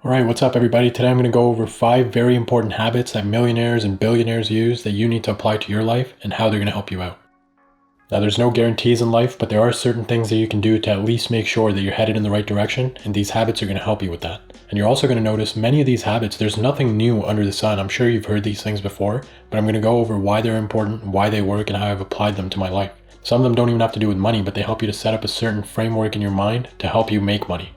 Alright, what's up everybody? Today I'm going to go over 5 very important habits that millionaires and billionaires use that you need to apply to your life and how they're going to help you out. Now there's no guarantees in life, but there are certain things that you can do to at least make sure that you're headed in the right direction, and these habits are going to help you with that. And you're also going to notice many of these habits, there's nothing new under the sun. I'm sure you've heard these things before, but I'm going to go over why they're important, why they work, and how I've applied them to my life. Some of them don't even have to do with money, but they help you to set up a certain framework in your mind to help you make money.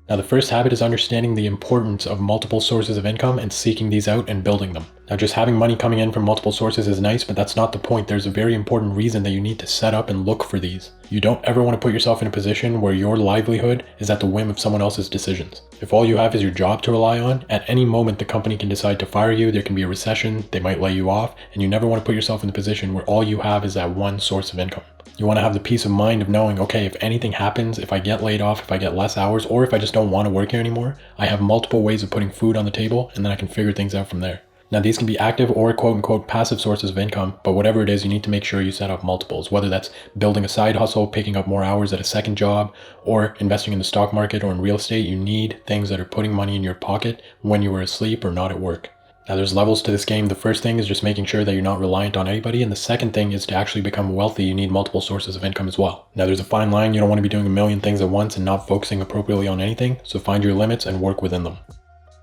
Now the first habit is understanding the importance of multiple sources of income and seeking these out and building them. Now just having money coming in from multiple sources is nice, but that's not the point. There's a very important reason that you need to set up and look for these. You don't ever want to put yourself in a position where your livelihood is at the whim of someone else's decisions. If all you have is your job to rely on, at any moment the company can decide to fire you, there can be a recession, they might lay you off, and you never want to put yourself in the position where all you have is that one source of income. You want to have the peace of mind of knowing, okay, if anything happens, if I get laid off, if I get less hours, or if I just don't want to work here anymore, I have multiple ways of putting food on the table, and then I can figure things out from there. Now these can be active or quote-unquote passive sources of income, but whatever it is, you need to make sure you set up multiples, whether that's building a side hustle, picking up more hours at a second job, or investing in the stock market or in real estate. You need things that are putting money in your pocket when you are asleep or not at work. Now there's levels to this game. The first thing is just making sure that you're not reliant on anybody, and the second thing is to actually become wealthy, you need multiple sources of income as well. Now there's a fine line. You don't want to be doing a million things at once and not focusing appropriately on anything, so find your limits and work within them.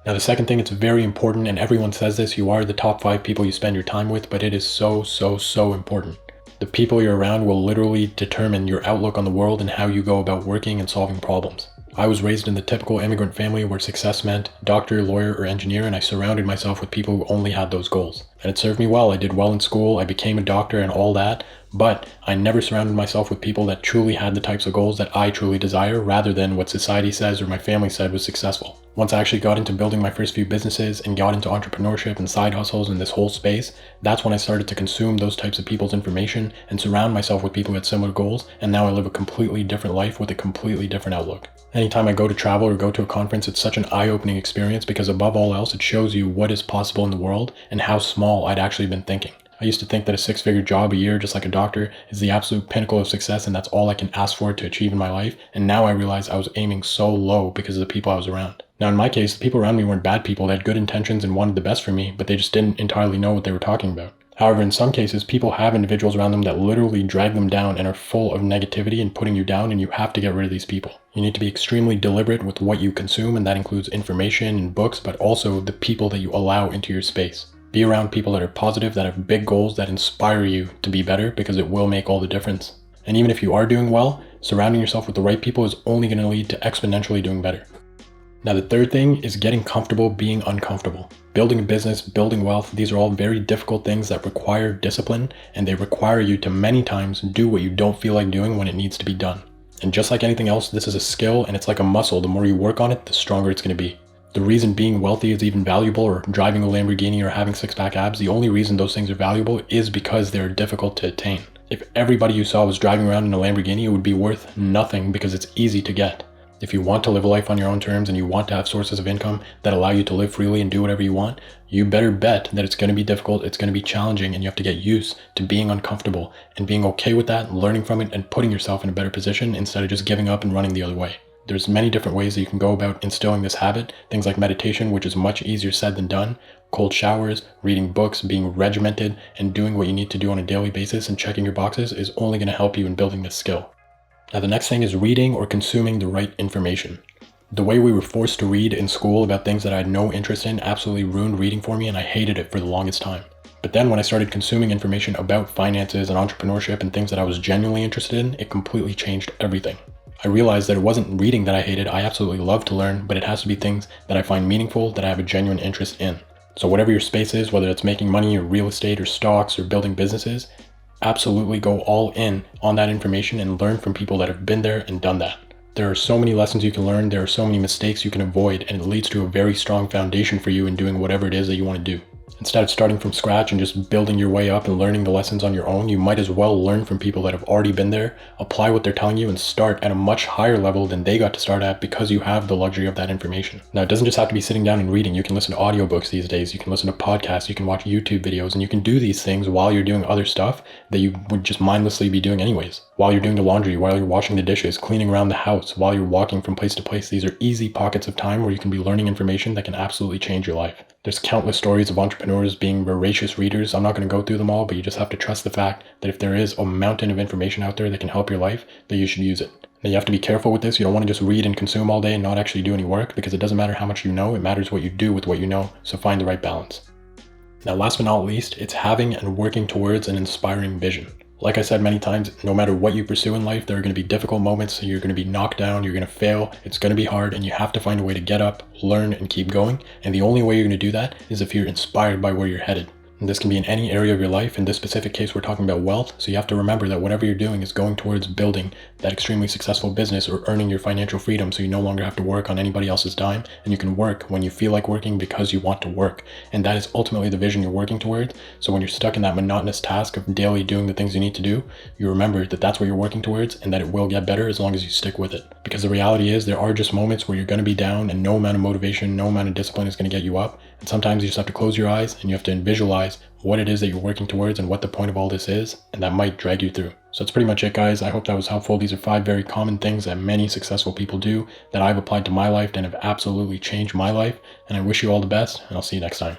Now the second thing, it's very important, and everyone says this, you are the top 5 people you spend your time with, but it is so important. The people you're around will literally determine your outlook on the world and how you go about working and solving problems. I was raised in the typical immigrant family where success meant doctor, lawyer, or engineer, and I surrounded myself with people who only had those goals. And it served me well. I did well in school, I became a doctor and all that, but I never surrounded myself with people that truly had the types of goals that I truly desire, rather than what society says or my family said was successful. Once I actually got into building my first few businesses and got into entrepreneurship and side hustles in this whole space, that's when I started to consume those types of people's information and surround myself with people who had similar goals, and now I live a completely different life with a completely different outlook. Anytime I go to travel or go to a conference, it's such an eye-opening experience because above all else, it shows you what is possible in the world and how small I'd actually been thinking. I used to think that a 6-figure job a year, just like a doctor, is the absolute pinnacle of success and that's all I can ask for to achieve in my life, and now I realize I was aiming so low because of the people I was around. Now in my case, the people around me weren't bad people. They had good intentions and wanted the best for me, but they just didn't entirely know what they were talking about. However, in some cases, people have individuals around them that literally drag them down and are full of negativity and putting you down, and you have to get rid of these people. You need to be extremely deliberate with what you consume, and that includes information and books, but also the people that you allow into your space. Be around people that are positive, that have big goals, that inspire you to be better, because it will make all the difference. And even if you are doing well, surrounding yourself with the right people is only going to lead to exponentially doing better. Now the third thing is getting comfortable being uncomfortable. Building a business, building wealth, these are all very difficult things that require discipline, and they require you to many times do what you don't feel like doing when it needs to be done. And just like anything else, this is a skill and it's like a muscle. The more you work on it, the stronger it's going to be. The reason being wealthy is even valuable, or driving a Lamborghini or having 6-pack abs, the only reason those things are valuable is because they're difficult to attain. If everybody you saw was driving around in a Lamborghini, it would be worth nothing because it's easy to get. If you want to live a life on your own terms and you want to have sources of income that allow you to live freely and do whatever you want, you better bet that it's going to be difficult, it's going to be challenging, and you have to get used to being uncomfortable and being okay with that, learning from it, and putting yourself in a better position instead of just giving up and running the other way. There's many different ways that you can go about instilling this habit. Things like meditation, which is much easier said than done, cold showers, reading books, being regimented, and doing what you need to do on a daily basis and checking your boxes is only going to help you in building this skill. Now the next thing is reading or consuming the right information. The way we were forced to read in school about things that I had no interest in absolutely ruined reading for me, and I hated it for the longest time. But then when I started consuming information about finances and entrepreneurship and things that I was genuinely interested in, it completely changed everything. I realized that it wasn't reading that I hated. I absolutely love to learn, but it has to be things that I find meaningful, that I have a genuine interest in. So whatever your space is, whether it's making money or real estate or stocks or building businesses, absolutely go all in on that information and learn from people that have been there and done that. There are so many lessons you can learn, there are so many mistakes you can avoid, and it leads to a very strong foundation for you in doing whatever it is that you want to do. Instead of starting from scratch and just building your way up and learning the lessons on your own, you might as well learn from people that have already been there, apply what they're telling you, and start at a much higher level than they got to start at because you have the luxury of that information. Now, it doesn't just have to be sitting down and reading. You can listen to audiobooks these days, you can listen to podcasts, you can watch YouTube videos, and you can do these things while you're doing other stuff that you would just mindlessly be doing anyways. While you're doing the laundry, while you're washing the dishes, cleaning around the house, while you're walking from place to place. These are easy pockets of time where you can be learning information that can absolutely change your life. There's countless stories of entrepreneurs being voracious readers. I'm not going to go through them all, but you just have to trust the fact that if there is a mountain of information out there that can help your life, that you should use it. Now, you have to be careful with this. You don't want to just read and consume all day and not actually do any work, because it doesn't matter how much you know, it matters what you do with what you know, so find the right balance. Now, last but not least, it's having and working towards an inspiring vision. Like I said many times, no matter what you pursue in life, there are going to be difficult moments. You're going to be knocked down, you're going to fail, it's going to be hard, and you have to find a way to get up, learn, and keep going. And the only way you're going to do that is if you're inspired by where you're headed. And this can be in any area of your life. In this specific case, we're talking about wealth. So you have to remember that whatever you're doing is going towards building that extremely successful business or earning your financial freedom, so you no longer have to work on anybody else's dime, and you can work when you feel like working because you want to work. And that is ultimately the vision you're working towards. So when you're stuck in that monotonous task of daily doing the things you need to do, you remember that that's what you're working towards and that it will get better as long as you stick with it. Because the reality is there are just moments where you're going to be down and no amount of motivation, no amount of discipline is going to get you up. And sometimes you just have to close your eyes and you have to visualize what it is that you're working towards and what the point of all this is, and that might drag you through. So that's pretty much it, guys. I hope that was helpful. These are 5 very common things that many successful people do that I've applied to my life and have absolutely changed my life, and I wish you all the best, and I'll see you next time.